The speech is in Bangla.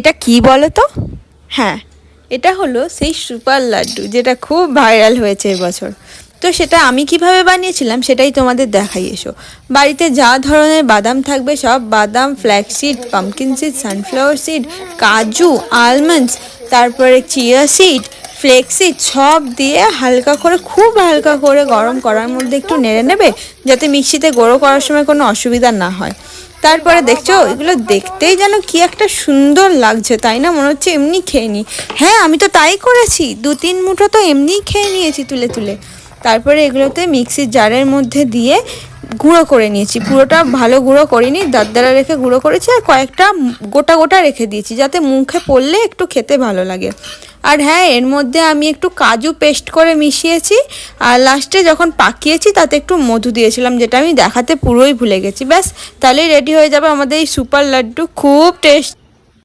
এটা কি বলো তো? হ্যাঁ, এটা হলো সেই সুপার লাড্ডু যেটা খুব ভাইরাল হয়েছে এবছর। তো সেটা আমি কিভাবে বানিয়েছিলাম সেটাই তোমাদের দেখাই। এসো, বাড়িতে যা ধরনের বাদাম থাকবে সব বাদাম, flax seed, pumpkin seed, sunflower seed, কাজু, আলমন্ডস, তারপরে চিয়া সিড, ফ্লেক্সিড সব দিয়ে হালকা করে, খুব হালকা করে গরম করার মধ্যে একটু নেড়ে নেবে, যাতে মিক্সিতে গুঁড়ো করার সময় কোনো অসুবিধা না হয়। তারপরে দেখছো এগুলো দেখতেই যেন কি একটা সুন্দর লাগছে, তাই না? মনে হচ্ছে এমনি খেয়ে নিই। হ্যাঁ, আমি তো তাই করেছি, 2-3 মুঠো তো এমনিই খেয়ে নিয়েছি তুলে তুলে। তারপরে এগুলোতে মিক্সির জারের মধ্যে দিয়ে গুঁড়ো করে নিয়েছি। পুরোটা ভালো গুঁড়ো করিনি, দাঁতদারা রেখে গুঁড়ো করেছি, আর কয়েকটা গোটা গোটা রেখে দিয়েছি যাতে মুখে পড়লে একটু খেতে ভালো লাগে। আর হ্যাঁ, এর মধ্যে আমি একটু কাজু পেস্ট করে মিশিয়েছি, আর লাস্টে যখন পাকিয়েছি তাতে একটু মধু দিয়েছিলাম, যেটা আমি দেখাতে পুরোই ভুলে গেছি। ব্যাস, তাহলেই রেডি হয়ে যাবে আমাদের এই সুপার লাড্ডু, খুব টেস্ট।